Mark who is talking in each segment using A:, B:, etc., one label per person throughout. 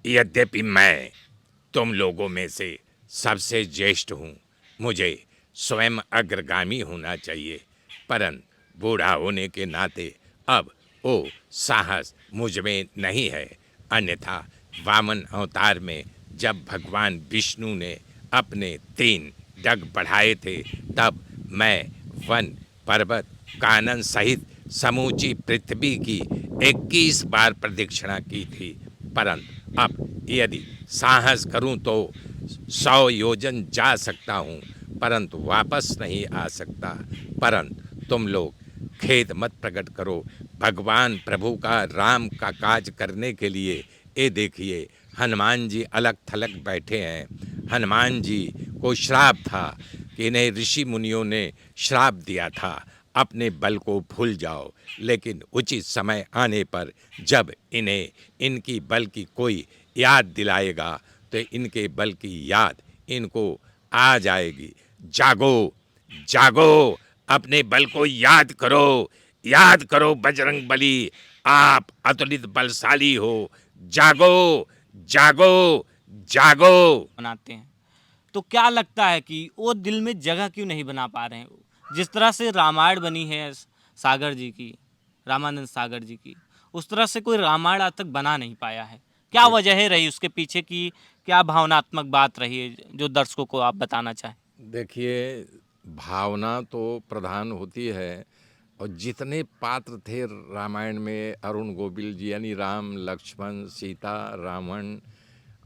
A: यद्यपि मैं तुम लोगों में से सबसे ज्येष्ठ हूँ, मुझे स्वयं अग्रगामी होना चाहिए, परंतु बूढ़ा होने के नाते अब वो साहस मुझ में नहीं है। अन्यथा वामन अवतार में जब भगवान विष्णु ने अपने 3 डग बढ़ाए थे, तब मैं वन, पर्वत, कानन सहित समूची पृथ्वी की 21 बार प्रदक्षिणा की थी। परंतु अब यदि साहस करूं तो 100 योजन जा सकता हूं, परंतु वापस नहीं आ सकता। परंतु तुम लोग खेद मत प्रकट करो। भगवान प्रभु का, राम का काज करने के लिए ये देखिए हनुमान जी अलग थलग बैठे हैं। हनुमान जी को श्राप था कि इन्हें ऋषि मुनियों ने श्राप दिया था, अपने बल को भूल जाओ, लेकिन उचित समय आने पर जब इन्हें इनकी बल की कोई याद दिलाएगा तो इनके बल की याद इनको आ जाएगी। जागो, जागो, अपने बल को याद करो, याद करो बजरंग बली, आप अतुलित बलशाली हो। जागो, जागो, जागो।
B: बनाते हैं। तो क्या लगता है कि वो दिल में जगह क्यों नहीं बना पा रहे हैं? जिस तरह से रामायण बनी है सागर जी की, रामानंद सागर जी की, उस तरह से कोई रामायण आज तक बना नहीं पाया है। क्या वजह है रही उसके पीछे की? क्या भावनात्मक बात रही है जो दर्शकों को आप बताना चाहें?
A: देखिए, भावना तो प्रधान होती है, और जितने पात्र थे रामायण में, अरुण गोविल जी यानी राम, लक्ष्मण, सीता, रावण,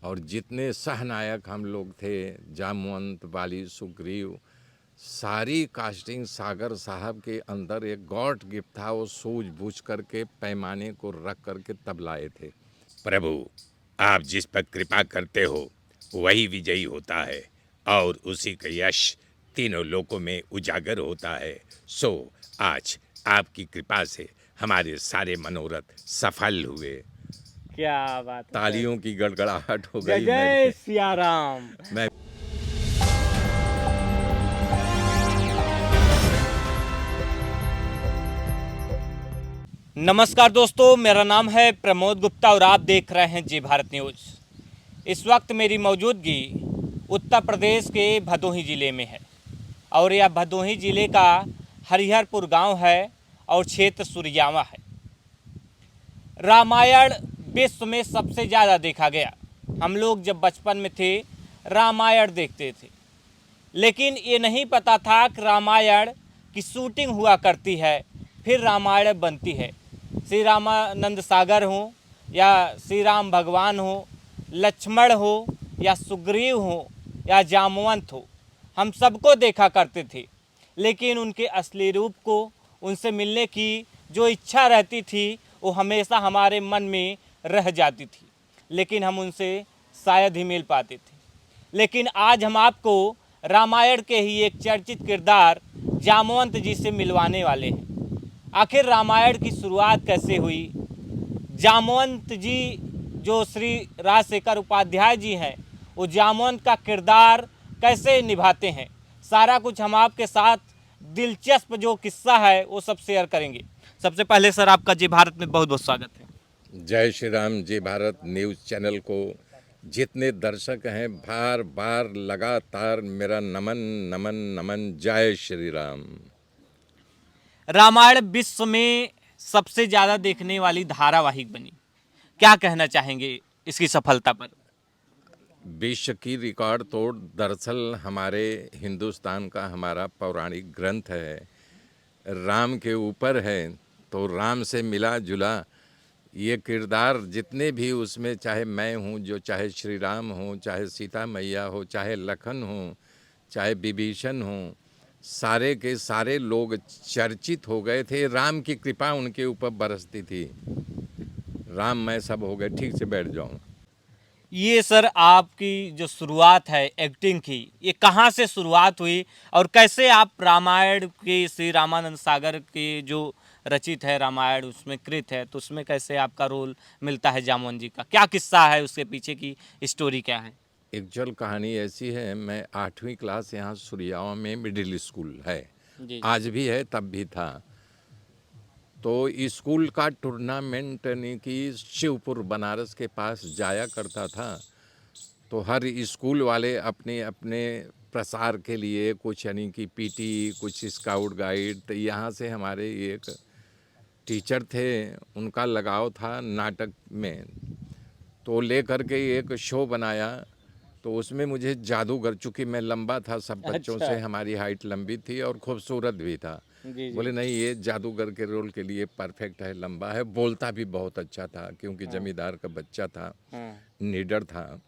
A: और जितने सहनायक हम लोग थे, जामवंत, बाली, सुग्रीव, सारी कास्टिंग सागर साहब के अंदर एक गॉड गिफ्ट था। वो सूझबूझ करके पैमाने को रख करके तब लाए थे। प्रभु, आप जिस पर कृपा करते हो वही विजयी होता है, और उसी का यश तीनों लोकों में उजागर होता है। सो आज आपकी कृपा से हमारे सारे मनोरथ सफल हुए।
B: क्या बात है सर।
A: तालियों की गड़गड़ाहट हो
B: जय
A: गई।
B: जय सिया राम।
A: मैं
B: नमस्कार दोस्तों, मेरा नाम है प्रमोद गुप्ता और आप देख रहे हैं जी भारत न्यूज़। इस वक्त मेरी मौजूदगी उत्तर प्रदेश के भदोही ज़िले में है और यह भदोही ज़िले का हरिहरपुर गांव है और क्षेत्र सुरजावा है। रामायण विश्व में सबसे ज़्यादा देखा गया। हम लोग जब बचपन में थे रामायण देखते थे, लेकिन ये नहीं पता था कि रामायण की शूटिंग हुआ करती है, फिर रामायण बनती है। श्री रामानंद सागर हो या श्री राम भगवान हो, लक्ष्मण हो या सुग्रीव हो या जामवंत हो, हम सबको देखा करते थे, लेकिन उनके असली रूप को, उनसे मिलने की जो इच्छा रहती थी वो हमेशा हमारे मन में रह जाती थी, लेकिन हम उनसे शायद ही मिल पाते थे। लेकिन आज हम आपको रामायण के ही एक चर्चित किरदार जामवंत जी से मिलवाने वाले हैं। आखिर रामायण की शुरुआत कैसे हुई, जामवंत जी जो श्री राजशेखर उपाध्याय जी हैं वो जामवंत का किरदार कैसे निभाते हैं, सारा कुछ हम आपके साथ दिलचस्प जो किस्सा है वो सब शेयर करेंगे। सबसे पहले सर आपका जी भारत में बहुत बहुत स्वागत है।
A: जय श्री राम। जी भारत न्यूज़ चैनल को जितने दर्शक हैं, बार बार लगातार मेरा नमन नमन नमन। जय श्री राम।
B: रामायण विश्व में सबसे ज़्यादा देखने वाली धारावाहिक बनी, क्या कहना चाहेंगे इसकी सफलता पर?
A: विश्व की रिकॉर्ड तोड़। दरअसल हमारे हिंदुस्तान का हमारा पौराणिक ग्रंथ है, राम के ऊपर है, तो राम से मिला जुला ये किरदार जितने भी उसमें, चाहे मैं हूँ जो, चाहे श्री राम हो, चाहे सीता मैया हो, चाहे लखन हो, चाहे विभीषण हो, सारे के सारे लोग चर्चित हो गए थे। राम की कृपा उनके ऊपर बरसती थी। राम मैं सब हो गए। ठीक से बैठ जाऊँ।
B: ये सर आपकी जो शुरुआत है एक्टिंग की, ये कहाँ से शुरुआत हुई और कैसे आप रामायण की, श्री रामानंद सागर की जो रचित है रामायण उसमें कृत है, तो उसमें कैसे आपका रोल मिलता है जामवंत जी का? क्या किस्सा है उसके पीछे की स्टोरी क्या है?
A: एक्चुअल कहानी ऐसी है, मैं 8वीं क्लास यहाँ सुरियावा में मिडिल स्कूल है,
B: जी जी।
A: आज भी है, तब भी था। तो स्कूल का टूर्नामेंट यानी कि शिवपुर बनारस के पास जाया करता था। तो हर स्कूल वाले अपने अपने प्रसार के लिए कुछ यानी कि पीटी, कुछ स्काउट गाइड, तो यहाँ से हमारे एक टीचर थे, उनका लगाव था नाटक में, तो ले करके एक शो बनाया। तो उसमें मुझे जादूगर, चूँकि मैं लंबा था, सब बच्चों
B: अच्छा।
A: से हमारी हाइट लंबी थी और खूबसूरत भी था।
B: जी, जी।
A: बोले नहीं, ये जादूगर के रोल के लिए परफेक्ट है, लंबा है, बोलता भी बहुत अच्छा था क्योंकि जमींदार का बच्चा था,
B: हाँ।
A: नीडर था।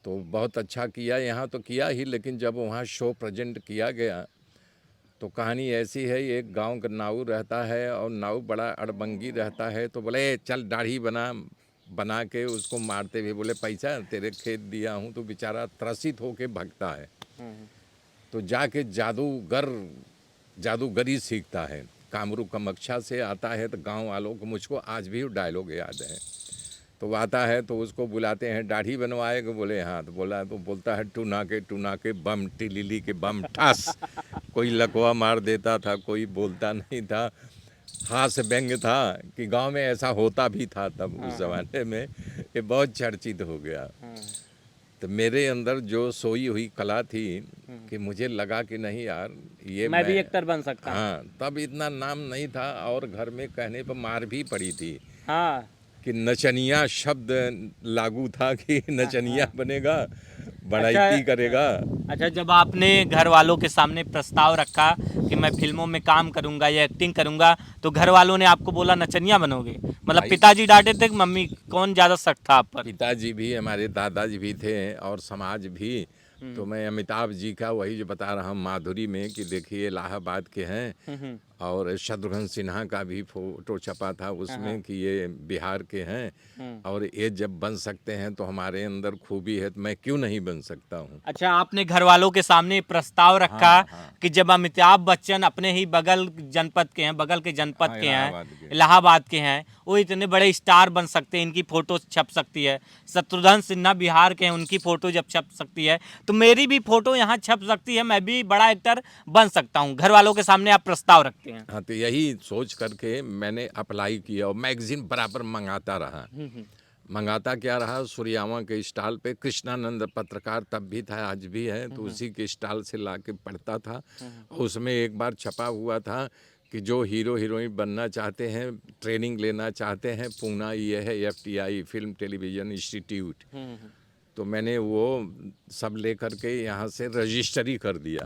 A: तो बहुत अच्छा किया, यहाँ तो किया ही, लेकिन जब वहाँ शो प्रेजेंट किया गया तो कहानी ऐसी है, एक गांव का नाऊ रहता है और नाऊ बड़ा अड़बंगी रहता है। तो बोले चल दाढ़ी बना के उसको मारते हुए बोले पैसा तेरे खेत दिया हूँ, तो बेचारा त्रसित होके भगता है। तो जाके जादूगरी सीखता है, कामरू कामाख्या से आता है। तो गांव वालों को, मुझको आज भी वो डायलॉग याद है। तो वो आता है तो उसको बुलाते हैं, दाढ़ी बनवाएगा? बोले हाँ। तो बोलता है टूना के बम टिलिली के बम ठास। कोई लकवा मार देता था, कोई बोलता नहीं था। हास्य व्यंग्य था कि गांव में ऐसा होता भी था तब उस ज़माने में, ये बहुत चर्चित हो गया। तो मेरे अंदर जो सोई हुई कला थी कि मुझे लगा कि नहीं यार, ये
B: मैं भी एक्टर बन सकता हूँ।
A: हाँ, तब इतना नाम नहीं था और घर में कहने पर मार भी पड़ी थी
B: हाँ।
A: कि नचनिया शब्द लागू था कि नचनिया बनेगा,
B: अच्छा।
A: बढ़ाई करेगा।
B: अच्छा, जब आपने घर वालों के सामने प्रस्ताव रखा कि मैं फिल्मों में काम करूंगा या एक्टिंग करूंगा, तो घर वालों ने आपको बोला नचनिया बनोगे? मतलब
A: भाई,
B: पिताजी डांटे थे कि मम्मी? कौन ज़्यादा सख्त था आप पर?
A: पिताजी भी, हमारे दादाजी भी थे और समाज भी। तो मैं अमिताभ जी का वही जो बता रहा हूँ माधुरी में, कि देखिए इलाहाबाद के हैं, और शत्रुघ्न सिन्हा का भी फोटो छपा था उसमें कि ये बिहार के हैं, और ये जब बन सकते हैं तो हमारे अंदर खूबी है, तो मैं क्यों नहीं बन सकता हूँ।
B: अच्छा, आपने घर वालों के सामने प्रस्ताव रखा कि जब अमिताभ बच्चन अपने ही बगल के जनपद के हैं,
A: इलाहाबाद के।
B: इलाहाबाद के हैं, वो इतने बड़े स्टार बन सकते हैं, इनकी फोटो छप सकती है। शत्रुघ्न सिन्हा बिहार के हैं, उनकी फोटो जब छप सकती है तो मेरी भी फोटो यहाँ छप सकती है, मैं भी बड़ा एक्टर बन सकता हूँ। घर वालों के सामने आप प्रस्ताव रखते हैं।
A: हाँ, तो यही सोच करके मैंने अप्लाई किया और मैगजीन बराबर मंगाता रहा। मंगाता क्या रहा, सूर्यावा के स्टॉल पे कृष्णानंद पत्रकार तब भी था, आज भी है, तो उसी के स्टॉल से ला के पढ़ता था। उसमें एक बार छपा हुआ था कि जो हीरो हीरोइन बनना चाहते हैं, ट्रेनिंग लेना चाहते हैं, पूना ये है FTI, फिल्म टेलीविज़न इंस्टीट्यूट। तो मैंने वो सब ले करके यहाँ से रजिस्ट्री कर दिया।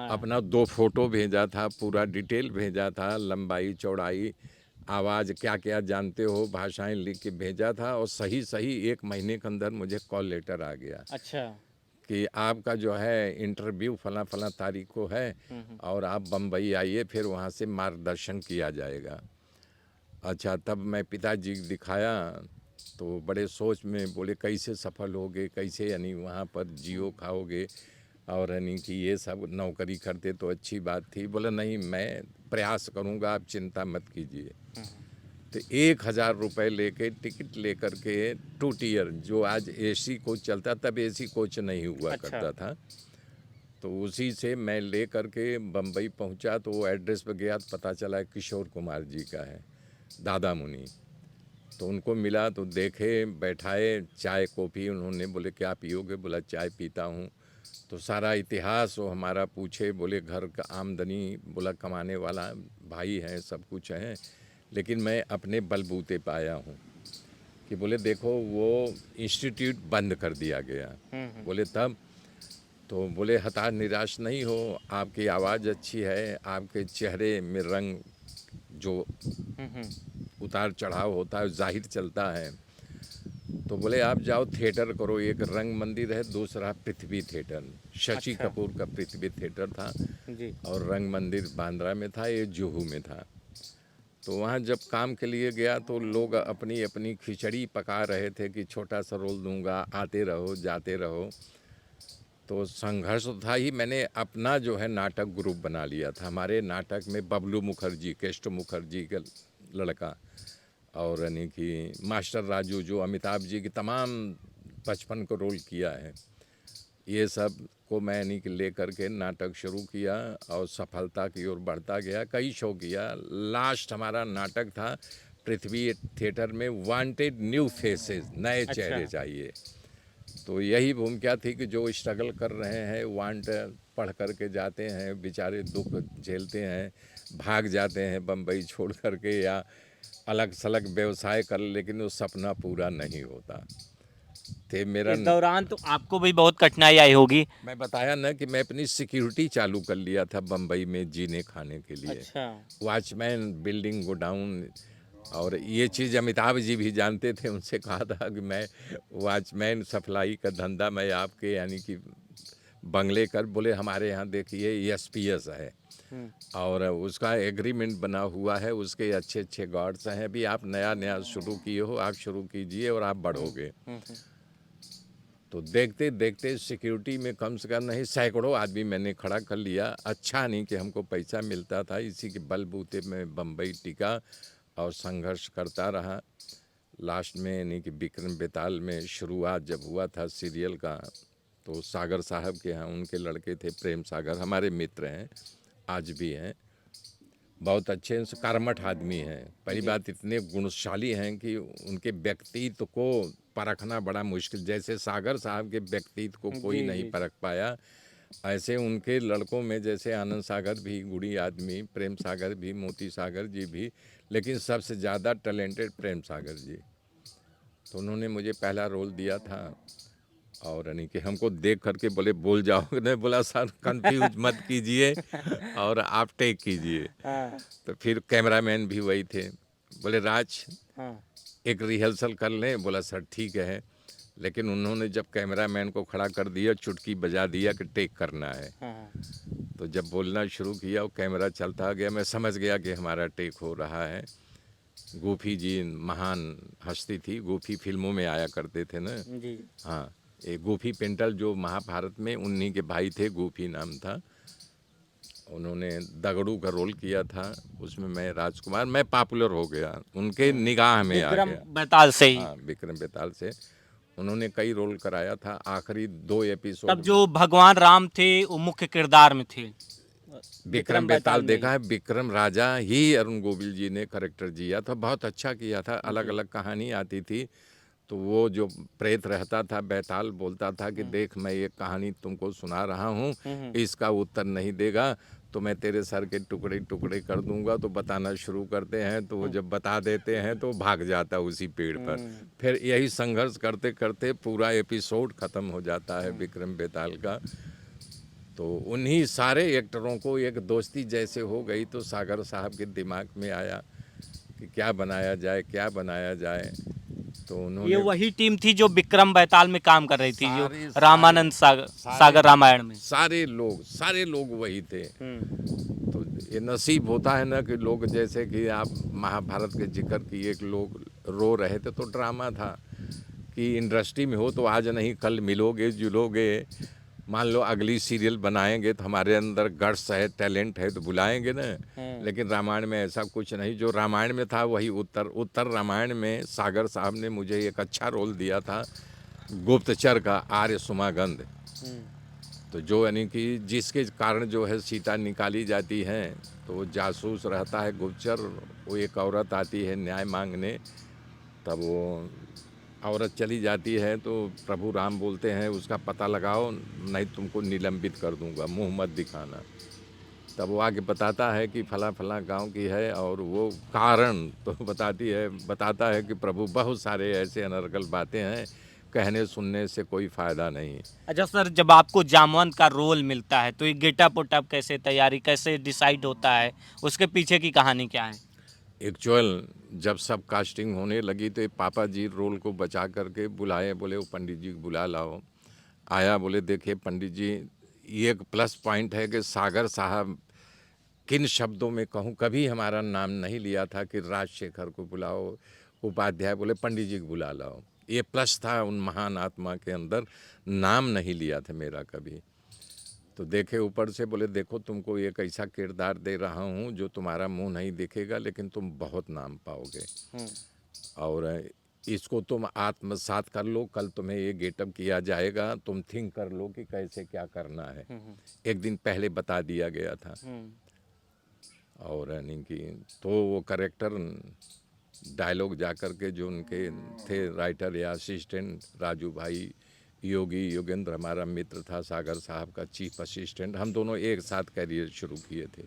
A: अपना 2 फोटो भेजा था, पूरा डिटेल भेजा था, लंबाई चौड़ाई, आवाज़ क्या क्या जानते हो, भाषाएं लिख के भेजा था। और सही 1 महीने के अंदर मुझे कॉल लेटर आ गया
B: अच्छा।
A: कि आपका जो है इंटरव्यू फला फला तारीख को है और आप बम्बई आइए, फिर वहाँ से मार्गदर्शन किया जाएगा। अच्छा, तब मैं पिताजी को दिखाया तो बड़े सोच में बोले कैसे सफल होगे, कैसे यानी वहाँ पर जियो खाओगे, और यानी कि ये सब नौकरी करते तो अच्छी बात थी। बोला नहीं, मैं प्रयास करूँगा, आप चिंता मत कीजिए। तो 1000 रुपये लेके टिकट लेकर के 2 टियर, जो आज AC कोच चलता, तब AC कोच नहीं हुआ करता था, तो उसी से मैं ले करके बम्बई पहुंचा। तो वो एड्रेस पर गया तो पता चला किशोर कुमार जी का है, दादा मुनि। तो उनको मिला तो देखे, बैठाए, चाय कॉफ़ी, उन्होंने बोले क्या पियोगे? बोला चाय पीता हूँ। तो सारा इतिहास वो हमारा पूछे, बोले घर का आमदनी, बोला कमाने वाला भाई है, सब कुछ है, लेकिन मैं अपने बलबूते पाया हूँ। कि बोले देखो वो इंस्टीट्यूट बंद कर दिया गया। बोले तब? तो बोले हताश निराश नहीं हो, आपकी आवाज़ अच्छी है, आपके चेहरे में रंग जो उतार चढ़ाव होता है जाहिर चलता है। तो बोले आप जाओ थिएटर करो, एक रंग मंदिर है, दूसरा पृथ्वी थिएटर, शशि कपूर का पृथ्वी थिएटर था,
B: जी।
A: और रंग मंदिर बांद्रा में था, ये जुहू में था। तो वहाँ जब काम के लिए गया तो लोग अपनी अपनी खिचड़ी पका रहे थे कि छोटा सा रोल दूंगा, आते रहो जाते रहो। तो संघर्ष तो था ही। मैंने अपना जो है नाटक ग्रुप बना लिया था। हमारे नाटक में बबलू मुखर्जी, केष्ट मुखर्जी का लड़का, और यानी कि मास्टर राजू, जो अमिताभ जी की तमाम 55 को रोल किया है, ये सब को मैंने कि लेकर के नाटक शुरू किया और सफलता की ओर बढ़ता गया। कई शो किया। लास्ट हमारा नाटक था पृथ्वी थिएटर में, वांटेड न्यू फेसेस, नए चेहरे चाहिए। तो यही भूमिका थी कि जो स्ट्रगल कर रहे हैं, वांट पढ़ कर के जाते हैं, बेचारे दुख झेलते हैं, भाग जाते हैं बम्बई छोड़ कर के या अलग सलग व्यवसाय कर, लेकिन वो सपना पूरा नहीं होता। थे मेरा
B: इस दौरान तो आपको भी बहुत कठिनाई आई होगी।
A: मैं बताया ना कि मैं अपनी सिक्योरिटी चालू कर लिया था बम्बई में जीने खाने के लिए।
B: अच्छा।
A: वॉचमैन, बिल्डिंग गोडाउन, और ये चीज़ अमिताभ जी भी जानते थे। उनसे कहा था कि मैं वॉचमैन सप्लाई का धंधा मैं आपके यानी कि बंगले कर, बोले हमारे यहाँ देखिए एसपीएस है और उसका एग्रीमेंट बना हुआ है, उसके अच्छे अच्छे गार्ड्स हैं, अभी आप नया नया शुरू किए हो, आप शुरू कीजिए और आप बढ़ोगे। तो देखते देखते सिक्योरिटी में कम से कम नहीं सैकड़ों आदमी मैंने खड़ा कर लिया। अच्छा नहीं कि हमको पैसा मिलता था, इसी के बलबूते में बम्बई टिका और संघर्ष करता रहा। लास्ट में यानी कि विक्रम बेताल में शुरुआत जब हुआ था सीरियल का, तो सागर साहब के यहाँ उनके लड़के थे प्रेम सागर, हमारे मित्र हैं, आज भी हैं, बहुत अच्छे कर्मठ आदमी हैं। पहली बात इतने गुणशाली हैं कि उनके व्यक्तित्व को परखना बड़ा मुश्किल। जैसे सागर साहब के व्यक्तित्व को कोई नहीं परख पाया, ऐसे उनके लड़कों में जैसे आनंद सागर भी गुणी आदमी, प्रेम सागर भी, मोती सागर जी भी, लेकिन सबसे ज़्यादा टैलेंटेड प्रेम सागर जी। तो उन्होंने मुझे पहला रोल दिया था और यानी कि हमको देख करके बोले बोल जाओगे, नहीं बोला सर कंफ्यूज मत कीजिए और आप टेक कीजिए। तो फिर कैमरामैन भी वही थे, बोले राज एक रिहर्सल कर लें, बोला सर ठीक है। लेकिन उन्होंने जब कैमरामैन को खड़ा कर दिया, चुटकी बजा दिया कि टेक करना है, तो जब बोलना शुरू किया और कैमरा चलता गया, मैं समझ गया कि हमारा टेक हो रहा है। गोपी जी महान हस्ती थी, गोपी फिल्मों में आया करते थे ना
B: जी।
A: हाँ, एक गोपी पेंटल जो महाभारत में उन्हीं के भाई थे, गोपी नाम था। उन्होंने दगड़ू का रोल किया था, उसमें मैं राजकुमार, मैं पॉपुलर हो गया उनके निगाह में आ
B: विक्रम
A: गया।
B: बेताल से ही।
A: हाँ, विक्रम बेताल से उन्होंने कई रोल कराया था। आखिरी 2 एपिसोड
B: तब जो भगवान राम थे वो मुख्य किरदार में थे।
A: विक्रम बेताल
B: में
A: देखा है, विक्रम राजा ही अरुण गोविल जी ने करेक्टर जिया था, बहुत अच्छा किया था। अलग अलग कहानी आती थी, तो वो जो प्रेत रहता था बेताल बोलता था कि देख मैं ये कहानी तुमको सुना रहा हूँ, इसका उत्तर नहीं देगा तो मैं तेरे सर के टुकड़े टुकड़े कर दूंगा। तो बताना शुरू करते हैं, तो वो जब बता देते हैं तो भाग जाता उसी पेड़ पर। फिर यही संघर्ष करते करते पूरा एपिसोड ख़त्म हो जाता है विक्रम बेताल का। तो उन्हीं सारे एक्टरों को एक दोस्ती जैसे हो गई, तो सागर साहब के दिमाग में आया कि क्या बनाया जाए, क्या बनाया जाए। तो
B: ये
A: उन्होंने
B: वही टीम थी जो विक्रम बेताल में काम कर रही थी, जो
A: सारे
B: रामानंद सागर रामायण में।
A: सारे लोग वही थे। तो ये नसीब होता है ना कि लोग, जैसे कि आप महाभारत के जिक्र की, एक लोग रो रहे थे तो ड्रामा था कि इंडस्ट्री में हो तो आज नहीं कल मिलोगे जुलोगे। मान लो अगली सीरियल बनाएंगे तो हमारे अंदर गट्स है, टैलेंट है तो बुलाएंगे ना। लेकिन रामायण में ऐसा कुछ नहीं, जो रामायण में था वही उत्तर रामायण में सागर साहब ने मुझे एक अच्छा रोल दिया था गुप्तचर का, आर्य सुमागंध। तो जो यानी कि जिसके कारण जो है सीता निकाली जाती है, तो वो जासूस रहता है गुप्तचर, वो एक औरत आती है न्याय मांगने, तब वो औरत चली जाती है तो प्रभु राम बोलते हैं उसका पता लगाओ नहीं तुमको निलंबित कर दूंगा, मुंह मत दिखाना। तब वो आगे बताता है कि फला फला गांव की है, और वो कारण तो बताता है कि प्रभु बहुत सारे ऐसे अनर्गल बातें हैं, कहने सुनने से कोई फ़ायदा नहीं।
B: अच्छा सर, जब आपको जामवंत का रोल मिलता है तो ये गेटअप वेटअप कैसे, तैयारी कैसे डिसाइड होता है, उसके पीछे की कहानी क्या है?
A: एक्चुअल जब सब कास्टिंग होने लगी तो ये पापा जी रोल को बचा करके बुलाए, बोले वो पंडित जी को बुला लाओ। आया, बोले देखिए पंडित जी, ये एक प्लस पॉइंट है कि सागर साहब किन शब्दों में कहूँ, कभी हमारा नाम नहीं लिया था कि राजशेखर को बुलाओ, उपाध्याय, बोले पंडित जी को बुला लाओ। ये प्लस था उन महान आत्मा के अंदर, नाम नहीं लिया था मेरा कभी। तो देखे ऊपर से, बोले देखो तुमको एक ऐसा किरदार दे रहा हूँ जो तुम्हारा मुंह नहीं दिखेगा लेकिन तुम बहुत नाम पाओगे। और इसको तुम आत्मसात कर लो, कल तुम्हें ये गेटअप किया जाएगा, तुम थिंक कर लो कि कैसे क्या करना है। एक दिन पहले बता दिया गया था। और यानी कि तो वो करेक्टर डायलॉग जा कर के जो उनके थे राइटर या असिस्टेंट राजू भाई, योगी योगेंद्र हमारा मित्र था, सागर साहब का चीफ असिस्टेंट, हम दोनों एक साथ करियर शुरू किए थे।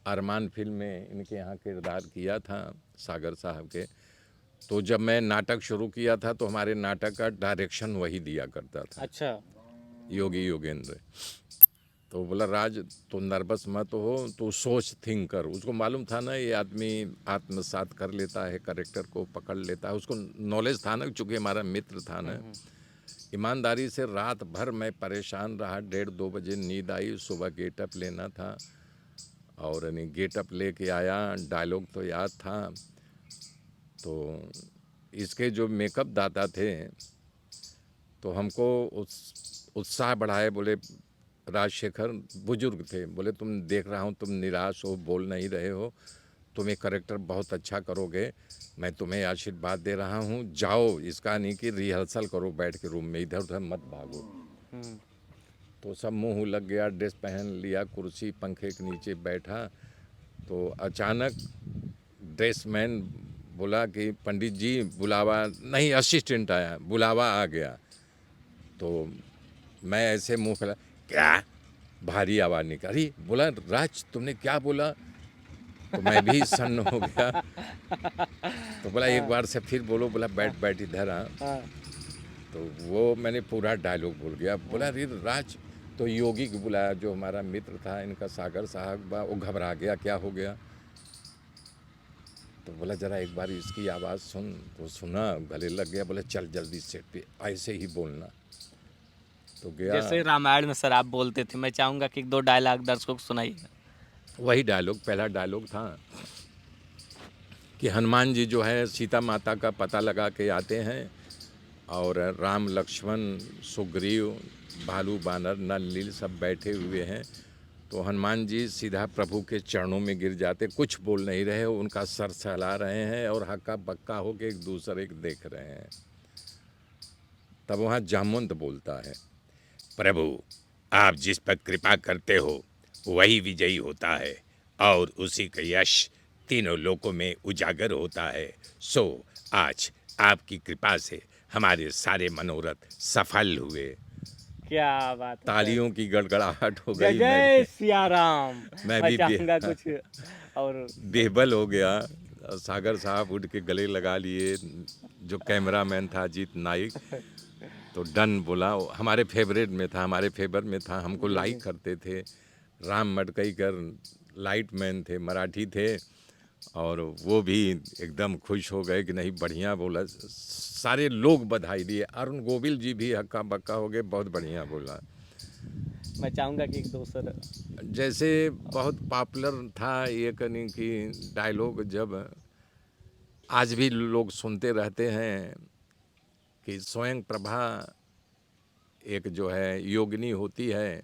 A: अरमान फिल्म में इनके यहाँ किरदार किया था सागर साहब के। तो जब मैं नाटक शुरू किया था तो हमारे नाटक का डायरेक्शन वही दिया करता था,
B: अच्छा।
A: योगी योगेंद्र। तो बोला राज तो नर्वस मत हो, तो सोच थिंक कर। उसको मालूम था ना ये आदमी आत्मसात कर लेता है, करेक्टर को पकड़ लेता है, उसको नॉलेज था ना, चूँकि हमारा मित्र था ना। ईमानदारी से रात भर मैं परेशान रहा, 1:30-2 बजे नींद आई, सुबह गेटअप लेना था। और यानी गेटअप लेके आया, डायलॉग तो याद था। तो इसके जो मेकअप दाता थे तो हमको उत्साह बढ़ाए, बोले राजशेखर बुजुर्ग थे, बोले तुम देख रहा हूँ तुम निराश हो, बोल नहीं रहे हो, तुम एक करेक्टर बहुत अच्छा करोगे, मैं तुम्हें आशीर्वाद दे रहा हूँ, जाओ इसका नहीं कि रिहर्सल करो बैठ के रूम में, इधर उधर मत भागो। तो सब मुंह लग गया, ड्रेस पहन लिया, कुर्सी पंखे के नीचे बैठा। तो अचानक ड्रेसमैन बोला कि पंडित जी बुलावा नहीं, असिस्टेंट आया, बुलावा आ गया। तो मैं ऐसे मुंह फैला, क्या भारी आवाज़ निकाली, बोला राज तुमने क्या बोला? तो मैं भी सन्न हो गया। तो बोला एक बार से फिर बोलो, बोला बैठ बैठ इधर आ। तो वो मैंने पूरा डायलॉग भूल गया। बोला अरे राज, तो योगी को बुलाया जो हमारा मित्र था इनका, सागर साहब, वो घबरा गया, क्या हो गया? तो बोला ज़रा एक बार इसकी आवाज़ सुन। तो सुना, गले लग गया, बोले चल जल्दी सेट पे, ऐसे ही बोलना। तो गया,
B: जैसे रामायण में सर आप बोलते थे, मैं चाहूँगा कि 1-2 डायलॉग दर्शकों को सुनाइए।
A: वही डायलॉग, पहला डायलॉग था कि हनुमान जी जो है सीता माता का पता लगा के आते हैं, और राम लक्ष्मण सुग्रीव भालू बानर नल नील सब बैठे हुए हैं। तो हनुमान जी सीधा प्रभु के चरणों में गिर जाते, कुछ बोल नहीं रहे, उनका सर सहला रहे हैं और हक्का बक्का होके एक दूसरे को देख रहे हैं। तब वहाँ जामवंत बोलता है, प्रभु आप जिस पर कृपा करते हो वही विजयी होता है, और उसी का यश तीनों लोकों में उजागर होता है। सो आज आपकी कृपा से हमारे सारे मनोरथ सफल हुए।
B: क्या बात है सर।
A: तालियों की गड़गड़ाहट हो
B: जय
A: गई।
B: जय सिया राम।
A: मैं
B: मैं
A: भी
B: चाहूँगा कुछ और
A: बेबल हो गया। सागर साहब उठ के गले लगा लिए, जो कैमरामैन था अजीत नाइक, तो डन बोला, हमारे फेवरेट में था, हमारे फेवर में था, हमको लाइक करते थे। राम मडकईकर लाइट मैन थे, मराठी थे, और वो भी एकदम खुश हो गए कि नहीं बढ़िया बोला। सारे लोग बधाई दिए, अरुण गोविल जी भी हक्का बक्का हो गए, बहुत बढ़िया बोला।
B: मैं चाहूँगा कि 1-2 सर।
A: जैसे बहुत पॉपुलर था ये कनी कि डायलॉग, जब आज भी लोग सुनते रहते हैं कि स्वयं प्रभा एक जो है योगिनी होती है,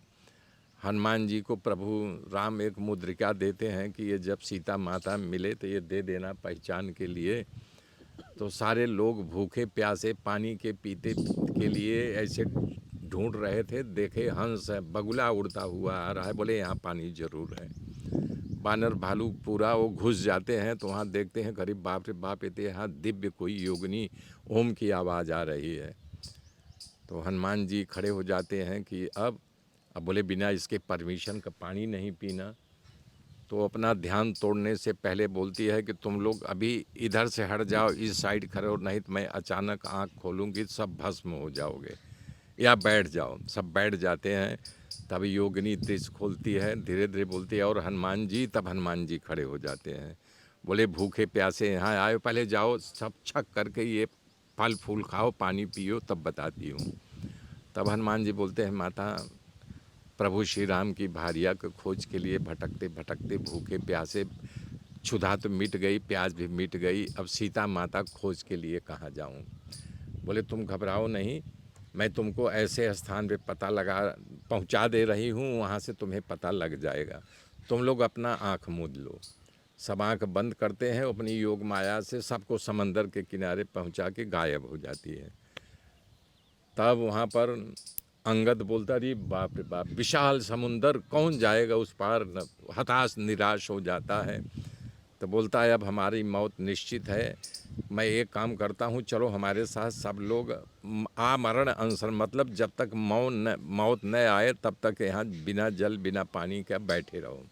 A: हनुमान जी को प्रभु राम एक मुद्रिका देते हैं कि ये जब सीता माता मिले तो ये दे देना पहचान के लिए। तो सारे लोग भूखे प्यासे पानी के पीते के लिए ऐसे ढूंढ रहे थे, देखे हंस है बगुला उड़ता हुआ आ रहा है, बोले यहाँ पानी जरूर है। बानर भालू पूरा वो घुस जाते हैं, तो वहाँ देखते हैं करीब बाप रे बाप, ये यहाँ दिव्य कोई योगिनी ओम की आवाज़ आ रही है। तो हनुमान जी खड़े हो जाते हैं कि अब बोले बिना इसके परमिशन का पानी नहीं पीना। तो अपना ध्यान तोड़ने से पहले बोलती है कि तुम लोग अभी इधर से हट जाओ, इस साइड खड़े हो, नहीं तो मैं अचानक आँख खोलूँगी, सब भस्म हो जाओगे, या बैठ जाओ। सब बैठ जाते हैं। तब योगिनी दृष्टि खोलती है, धीरे धीरे बोलती है और हनुमान जी, तब हनुमान जी खड़े हो जाते हैं, बोले भूखे प्यासे यहाँ आए, पहले जाओ सब छक करके ये फल फूल खाओ, पानी पियो, तब बताती हूँ। तब हनुमान जी बोलते हैं, माता प्रभु श्री राम की भारिया के खोज के लिए भटकते भटकते भूखे प्यासे, क्षुधा तो मिट गई, प्यास भी मिट गई, अब सीता माता खोज के लिए कहाँ जाऊँ? बोले तुम घबराओ नहीं, मैं तुमको ऐसे स्थान पे पता लगा पहुंचा दे रही हूँ, वहाँ से तुम्हें पता लग जाएगा, तुम लोग अपना आँख मूंद लो। सब आँख बंद करते हैं, अपनी योग माया से सबको समंदर के किनारे पहुंचा के गायब हो जाती है। तब वहाँ पर अंगद बोलता, अरे बाप रे बाप, विशाल समुंदर, कौन जाएगा उस पार, हताश निराश हो जाता है। तो बोलता है अब हमारी मौत निश्चित है, मैं एक काम करता हूँ, चलो हमारे साथ सब लोग आमरण अनशन, मतलब जब तक मौत न आए तब तक यहाँ बिना जल बिना पानी के बैठे रहो।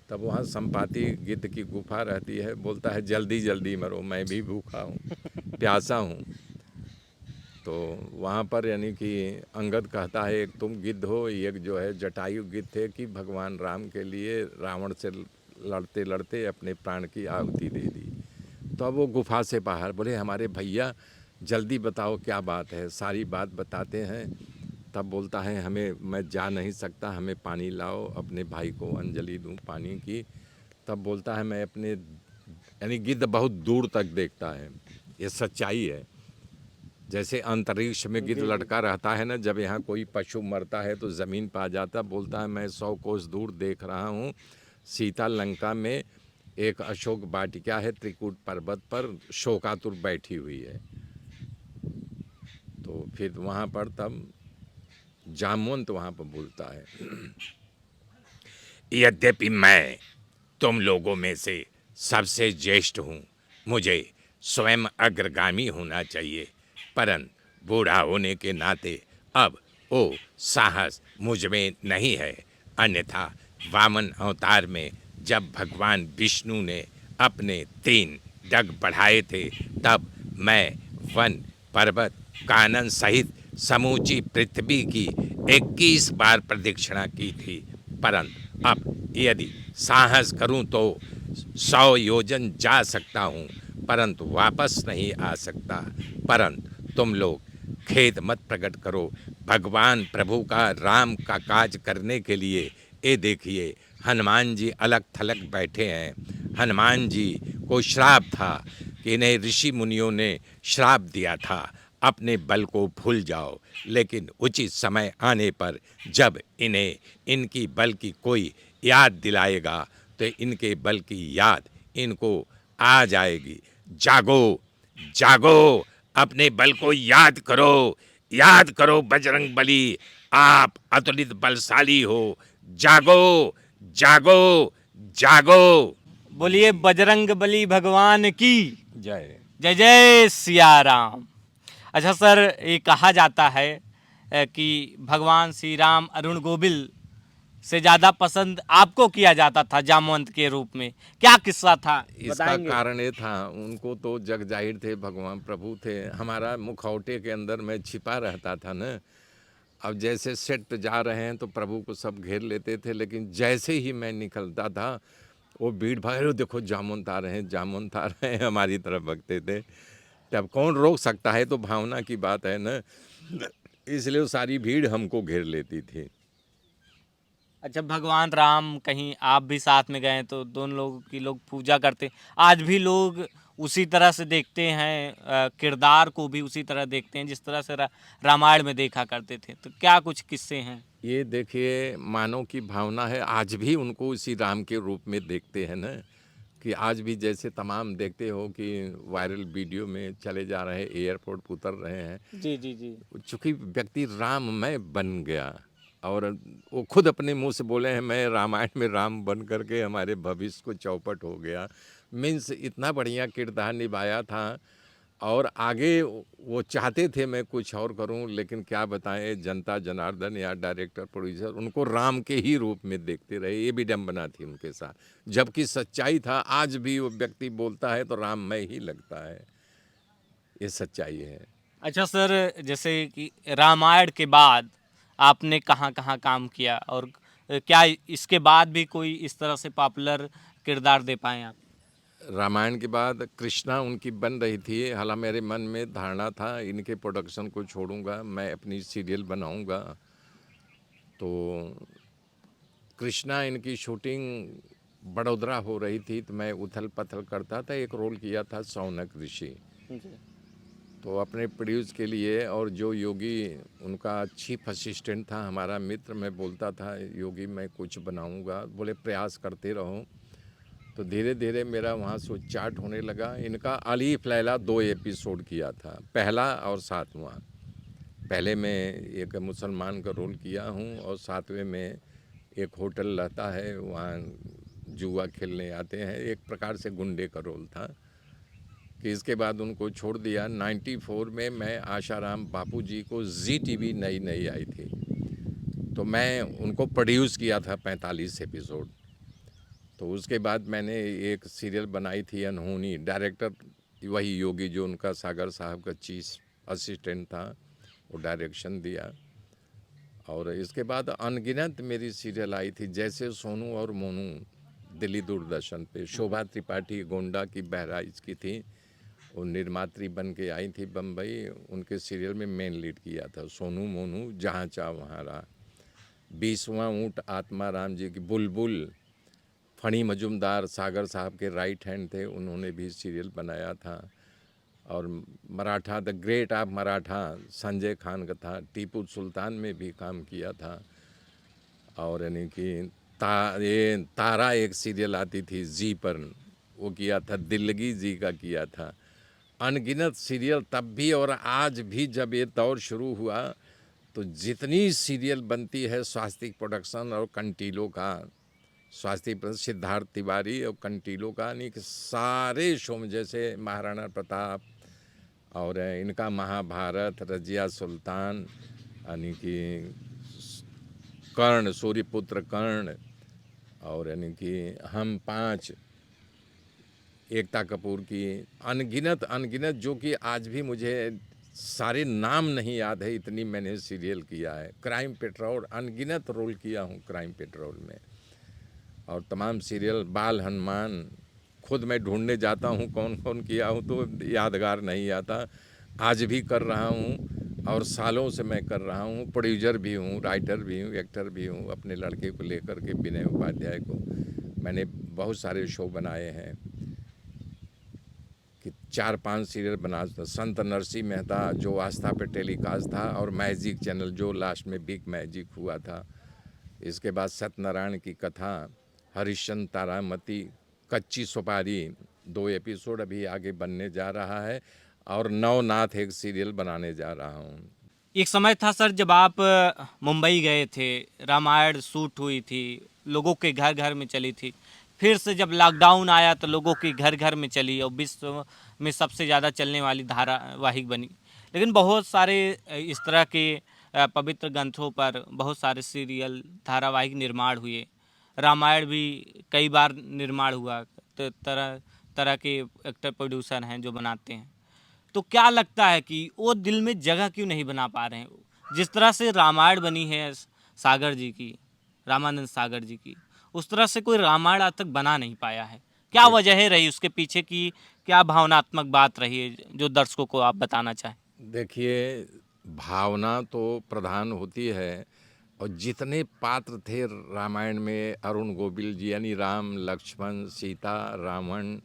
A: तब वहाँ संपाति गिद्ध की गुफा रहती है, बोलता है जल्दी जल्दी मरो, मैं भी भूखा हूँ, प्यासा हूँ। तो वहाँ पर यानी कि अंगद कहता है, एक तुम गिद्ध हो, एक जो है जटायु गिद्ध थे कि भगवान राम के लिए रावण से लड़ते लड़ते अपने प्राण की आहुति दे दी। तो अब वो गुफा से बाहर बोले, हमारे भैया जल्दी बताओ क्या बात है, सारी बात बताते हैं। तब बोलता है, हमें, मैं जा नहीं सकता, हमें पानी लाओ, अपने भाई को अंजलि दूं पानी की। तब बोलता है, मैं अपने, यानी गिद्ध बहुत दूर तक देखता है, ये सच्चाई है। जैसे अंतरिक्ष में गिद्ध लटका रहता है ना, जब यहाँ कोई पशु मरता है तो ज़मीन पर आ जाता, बोलता है मैं 100 कोस दूर देख रहा हूँ, सीता लंका में एक अशोक वाटिका है, त्रिकूट पर्वत पर शोकातुर बैठी हुई है। तो फिर वहाँ पर तब जामवंत वहाँ पर बोलता है, यद्यपि मैं तुम लोगों में से सबसे ज्येष्ठ हूँ, मुझे स्वयं अग्रगामी होना चाहिए, परंतु बूढ़ा होने के नाते अब वो साहस मुझ में नहीं है। अन्यथा वामन अवतार में जब भगवान विष्णु ने अपने 3 डग बढ़ाए थे, तब मैं वन पर्वत कानन सहित समूची पृथ्वी की 21 बार प्रदक्षिणा की थी, परंतु अब यदि साहस करूं तो 100 योजन जा सकता हूं, परंतु वापस नहीं आ सकता। परंतु तुम लोग खेद मत प्रकट करो, भगवान प्रभु का राम का काज करने के लिए ये देखिए हनुमान जी अलग थलग बैठे हैं। हनुमान जी को श्राप था कि इन्हें ऋषि मुनियों ने श्राप दिया था, अपने बल को भूल जाओ, लेकिन उचित समय आने पर जब इन्हें इनकी बल की कोई याद दिलाएगा तो इनके बल की याद इनको आ जाएगी। जागो जागो, अपने बल को याद करो बजरंग बली, आप अतुलित बलशाली हो, जागो जागो जागो।
B: बोलिए बजरंग बली भगवान की
A: जय।
B: जय जय सिया राम। अच्छा सर, ये कहा जाता है कि भगवान श्री राम अरुण गोविल से ज़्यादा पसंद आपको किया जाता था जामवंत के रूप में, क्या किस्सा था
A: इसका
B: बताएंगे?
A: कारण ये था, उनको तो जग जाहिर थे, भगवान प्रभु थे, हमारा मुखौटे के अंदर मैं छिपा रहता था न। अब जैसे सेट पे जा रहे हैं तो प्रभु को सब घेर लेते थे, लेकिन जैसे ही मैं निकलता था वो भीड़ भाड़, देखो जामुन आ रहे हैं, जामुन आ रहे हैं, हमारी तरफ भगते थे। तब कौन रोक सकता है, तो भावना की बात है न, इसलिए वो सारी भीड़ हमको घेर लेती थी।
B: अच्छा, भगवान राम कहीं आप भी साथ में गए तो दोनों लोगों की लोग पूजा करते, आज भी लोग उसी तरह से देखते हैं, किरदार को भी उसी तरह देखते हैं जिस तरह से रामायण में देखा करते थे। तो क्या कुछ किस्से हैं?
A: ये देखिए मानव की भावना है, आज भी उनको उसी राम के रूप में देखते हैं न, कि आज भी जैसे तमाम देखते हो कि वायरल वीडियो में चले जा रहे हैं, एयरपोर्ट पर उतर रहे हैं,
B: जी जी जी।
A: चूँकि व्यक्ति राममय बन गया और वो खुद अपने मुंह से बोले हैं, मैं रामायण में राम बन करके हमारे भविष्य को चौपट हो गया। मीन्स इतना बढ़िया किरदार निभाया था, और आगे वो चाहते थे मैं कुछ और करूं, लेकिन क्या बताएं, जनता जनार्दन या डायरेक्टर प्रोड्यूसर उनको राम के ही रूप में देखते रहे, ये विडम्बना थी उनके साथ। जबकि सच्चाई था, आज भी वो व्यक्ति बोलता है तो राममय ही लगता है, ये सच्चाई है।
B: अच्छा सर, जैसे कि रामायण के बाद आपने कहाँ कहाँ काम किया, और क्या इसके बाद भी कोई इस तरह से पॉपुलर किरदार दे पाए आप?
A: रामायण के बाद कृष्णा उनकी बन रही थी, हालांकि मेरे मन में धारणा था इनके प्रोडक्शन को छोड़ूंगा, मैं अपनी सीरियल बनाऊंगा। तो कृष्णा इनकी शूटिंग बड़ोदरा हो रही थी, तो मैं उथल पथल करता था, एक रोल किया था शौनक ऋषि। तो अपने प्रोड्यूस के लिए, और जो योगी उनका चीफ असिस्टेंट था हमारा मित्र, मैं बोलता था योगी मैं कुछ बनाऊंगा, बोले प्रयास करते रहो। तो धीरे धीरे मेरा वहाँ से चार्ट होने लगा। इनका अलीफ लैला 2 एपिसोड किया था, पहला और 7वां। पहले मैं एक मुसलमान का रोल किया हूँ और 7वें में एक होटल रहता है, वहाँ जुआ खेलने आते हैं, एक प्रकार से गुंडे का रोल था। कि इसके बाद उनको छोड़ दिया। 94 में मैं आशाराम बापू जी को ZTV नई नई आई थी, तो मैं उनको प्रोड्यूस किया था 45 एपिसोड। तो उसके बाद मैंने एक सीरियल बनाई थी अनहोनी, डायरेक्टर वही योगी जो उनका सागर साहब का चीफ असिस्टेंट था, वो डायरेक्शन दिया। और इसके बाद अनगिनत मेरी सीरियल आई थी, जैसे सोनू और मोनू दिल्ली दूरदर्शन पे। शोभा त्रिपाठी गोंडा की बहराइच की थी, वो निर्मात्री बन के आई थी बम्बई। उनके सीरियल में मेन लीड किया था, सोनू मोनू जहाँ चाह वहाँ रहा। 20वां ऊँट आत्माराम जी की बुलबुल, फणी मजुमदार सागर साहब के राइट हैंड थे, उन्होंने भी सीरियल बनाया था। और Maratha the great of Maratha Sanjay Khan का था, टीपू सुल्तान में भी काम किया था। और यानी कि ये तारा एक सीरियल आती थी जी पर, वो किया था, दिल्लगी जी का किया था। अनगिनत सीरियल तब भी और आज भी। जब ये दौर शुरू हुआ तो जितनी सीरियल बनती है स्वास्तिक प्रोडक्शन और कंटीलों का, स्वास्तिक सिद्धार्थ तिवारी और कंटीलों का, यानी कि सारे शो में, जैसे महाराणा प्रताप और इनका महाभारत, रजिया सुल्तान, यानी कि कर्ण, सूर्यपुत्र कर्ण, और यानी कि हम 5, एकता कपूर की, अनगिनत अनगिनत, जो कि आज भी मुझे सारे नाम नहीं याद है, इतनी मैंने सीरियल किया है। क्राइम पेट्रोल, अनगिनत रोल किया हूँ क्राइम पेट्रोल में। और तमाम सीरियल, बाल हनुमान, खुद मैं ढूंढने जाता हूँ कौन कौन किया हूँ तो यादगार नहीं आता। आज भी कर रहा हूँ और सालों से मैं कर रहा हूँ। प्रोड्यूसर भी हूँ, राइटर भी हूँ, एक्टर भी हूँ। अपने लड़के को लेकर के, विनय उपाध्याय को, मैंने बहुत सारे शो बनाए हैं कि 4-5 सीरियल बना। संत नरसिंह मेहता जो आस्था पे टेलीकास्ट था, और मैजिक चैनल जो लास्ट में बिग मैजिक हुआ था। इसके बाद सत्यनारायण की कथा, हरिश्चंद्र तारामती, कच्ची सुपारी 2 एपिसोड अभी आगे बनने जा रहा है, और नवनाथ एक सीरियल बनाने जा रहा हूँ।
B: एक समय था सर जब आप मुंबई गए थे, रामायण शूट हुई थी, लोगों के घर घर में चली थी। फिर से जब लॉकडाउन आया तो लोगों के घर घर में चली और विश्व में सबसे ज़्यादा चलने वाली धारावाहिक बनी। लेकिन बहुत सारे इस तरह के पवित्र ग्रंथों पर बहुत सारे सीरियल, धारावाहिक निर्माण हुए। रामायण भी कई बार निर्माण हुआ, तो तरह तरह के एक्टर प्रोड्यूसर हैं जो बनाते हैं। तो क्या लगता है कि वो दिल में जगह क्यों नहीं बना पा रहे हैं? जिस तरह से रामायण बनी है सागर जी की, रामानंद सागर जी की, उस तरह से कोई रामायण आज तक बना नहीं पाया है। क्या वजह रही उसके पीछे की? क्या भावनात्मक बात रही है जो दर्शकों को आप बताना चाहें?
A: देखिए, भावना तो प्रधान होती है, और जितने पात्र थे रामायण में, अरुण गोविल जी यानी राम, लक्ष्मण, सीता, रावण,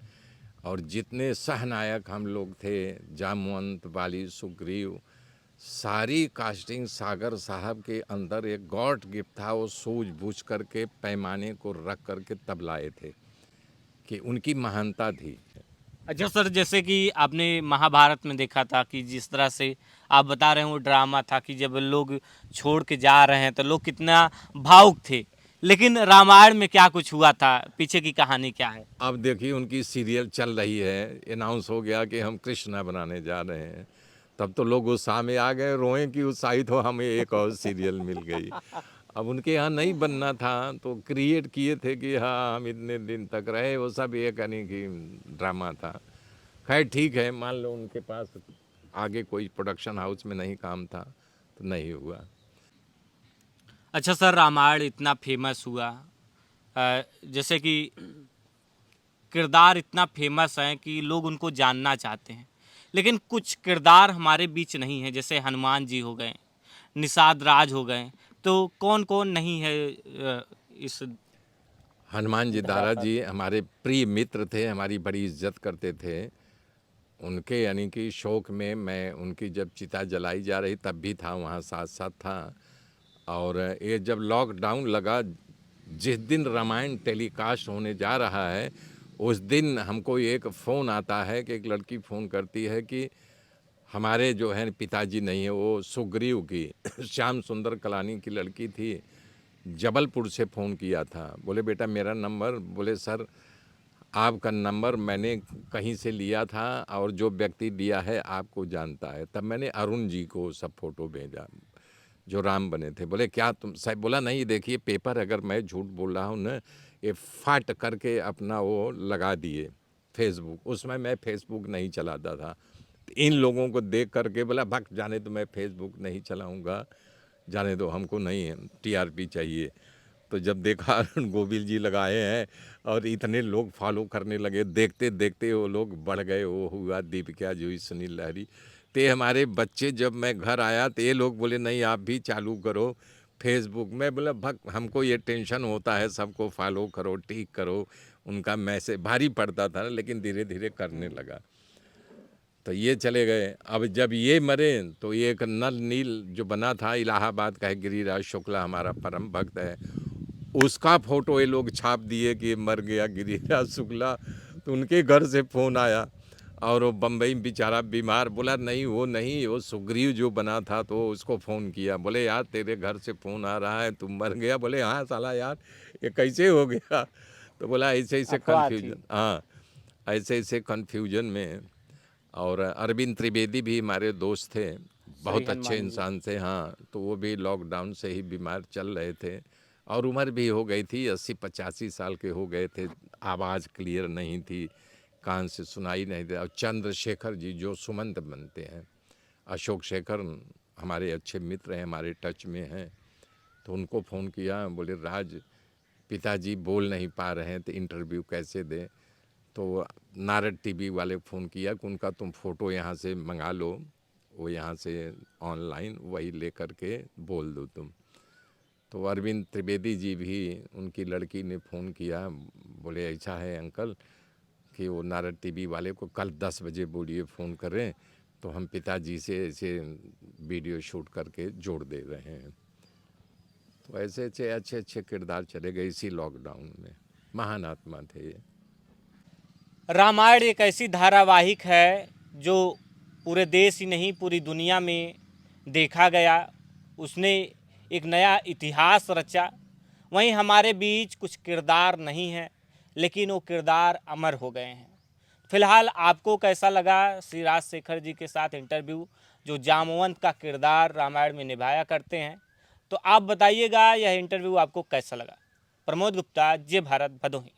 A: और जितने सहनायक हम लोग थे, जामवंत, बाली, सुग्रीव, सारी कास्टिंग सागर साहब के अंदर एक गॉड गिफ्ट था। वो सूझबूझ करके पैमाने को रख करके तब लाए थे, कि उनकी महानता थी।
B: अच्छा सर, जैसे कि आपने महाभारत में देखा था कि जिस तरह से आप बता रहे हैं वो ड्रामा था कि जब लोग छोड़ के जा रहे हैं तो लोग कितना भावुक थे। लेकिन रामायण में क्या कुछ हुआ था, पीछे की कहानी क्या है?
A: अब देखिए, उनकी सीरियल चल रही है, अनाउंस हो गया कि हम कृष्णा बनाने जा रहे हैं, तब तो लोग उत्साह में आ गए, रोएं कि उत्साहित हो, हमें एक और सीरियल मिल गई। अब उनके यहाँ नहीं बनना था तो क्रिएट किए थे कि हाँ हम इतने दिन तक रहे, वो सब एक यानी कि ड्रामा था। खैर ठीक है, मान लो उनके पास आगे कोई प्रोडक्शन हाउस में नहीं काम था तो नहीं हुआ।
B: अच्छा सर, रामायण इतना फेमस हुआ, जैसे कि किरदार इतना फेमस है कि लोग उनको जानना चाहते हैं। लेकिन कुछ किरदार हमारे बीच नहीं है, जैसे हनुमान जी हो गए, निषाद राज हो गए। तो कौन कौन नहीं है इस
A: हनुमान जी दारा जी हमारे प्रिय मित्र थे, हमारी बड़ी इज्जत करते थे। उनके यानी कि शौक में मैं, उनकी जब चिता जलाई जा रही तब भी था, वहाँ साथ साथ था। और ये जब लॉकडाउन लगा, जिस दिन रामायण टेलीकास्ट होने जा रहा है उस दिन हमको एक फ़ोन आता है कि एक लड़की फ़ोन करती है कि हमारे जो है पिताजी नहीं है, वो सुग्रीव की श्याम सुंदर कलानी की लड़की थी, जबलपुर से फ़ोन किया था। बोले बेटा मेरा नंबर, बोले सर आपका नंबर मैंने कहीं से लिया था और जो व्यक्ति दिया है आपको जानता है। तब मैंने अरुण जी को सब फ़ोटो भेजा जो राम बने थे। बोले क्या तुम साहब, बोला नहीं देखिए पेपर अगर मैं झूठ बोल रहा हूँ ना, ये फाट करके अपना वो लगा दिए फेसबुक। उसमें मैं फेसबुक नहीं चलाता था। इन लोगों को देख करके बोला भग जाने तो मैं फेसबुक नहीं चलाऊँगा, जाने दो हमको नहीं है टीआरपी चाहिए। तो जब देखा अरुण गोविल जी लगाए हैं और इतने लोग फॉलो करने लगे, देखते देखते वो लोग बढ़ गए। वो हुआ दीपिका जोई, सुनील लहरी। ते हमारे बच्चे जब मैं घर आया तो ये लोग बोले नहीं आप भी चालू करो फेसबुक। मैं बोला भग हमको ये टेंशन होता है, सबको फॉलो करो ठीक करो, उनका मैसेज भारी पड़ता था, लेकिन धीरे धीरे करने लगा। तो ये चले गए। अब जब ये मरे तो ये एक नल नील जो बना था इलाहाबाद का है, गिरिराज शुक्ला हमारा परम भक्त है, उसका फोटो ये लोग छाप दिए कि मर गया गिरिराज शुक्ला। तो उनके घर से फ़ोन आया और वो बम्बई बेचारा बीमार। बोला नहीं वो नहीं, वो सुग्रीव जो बना था, तो उसको फ़ोन किया। बोले यार तेरे घर से फ़ोन आ रहा है तू मर गया। बोले हाँ साला यार ये कैसे हो गया। तो बोला ऐसे ऐसे
B: अफवाह थी।
A: कन्फ्यूजन, हाँ ऐसे ऐसे कन्फ्यूजन में। और अरविंद त्रिवेदी भी हमारे दोस्त थे,
B: श्री
A: बहुत अच्छे
B: हनुमान जी।
A: इंसान थे। हाँ तो वो भी लॉकडाउन से ही बीमार चल रहे थे और उम्र भी हो गई थी, 80-85 साल के हो गए थे। आवाज़ क्लियर नहीं थी, कान से सुनाई नहीं दे। और चंद्रशेखर जी जो सुमंत बनते हैं, अशोक शेखर हमारे अच्छे मित्र हैं, हमारे टच में हैं। तो उनको फ़ोन किया, बोले राज पिताजी बोल नहीं पा रहे हैं तो इंटरव्यू कैसे दें। तो नारद टीवी वाले फ़ोन किया कि उनका तुम फ़ोटो यहाँ से मंगा लो, वो यहाँ से ऑनलाइन वही ले कर के बोल दो तुम। तो अरविंद त्रिवेदी जी भी, उनकी लड़की ने फ़ोन किया, बोले ऐसा है अंकल कि वो नारद टीवी वाले को कल 10 बजे बोलिए फ़ोन करें, तो हम पिताजी से ऐसे वीडियो शूट करके जोड़ दे रहे हैं। तो ऐसे ऐसे अच्छे अच्छे किरदार चले गए इसी लॉकडाउन में। महान आत्मा थे ये।
B: रामायण एक ऐसी धारावाहिक है जो पूरे देश ही नहीं पूरी दुनिया में देखा गया। उसने एक नया इतिहास रचा। वहीं हमारे बीच कुछ किरदार नहीं हैं, लेकिन वो किरदार अमर हो गए हैं। फिलहाल आपको कैसा लगा श्री राजशेखर जी के साथ इंटरव्यू, जो जामवंत का किरदार रामायण में निभाया करते हैं? तो आप बताइएगा यह इंटरव्यू आपको कैसा लगा। प्रमोद गुप्ता, जय भारत, भदोही।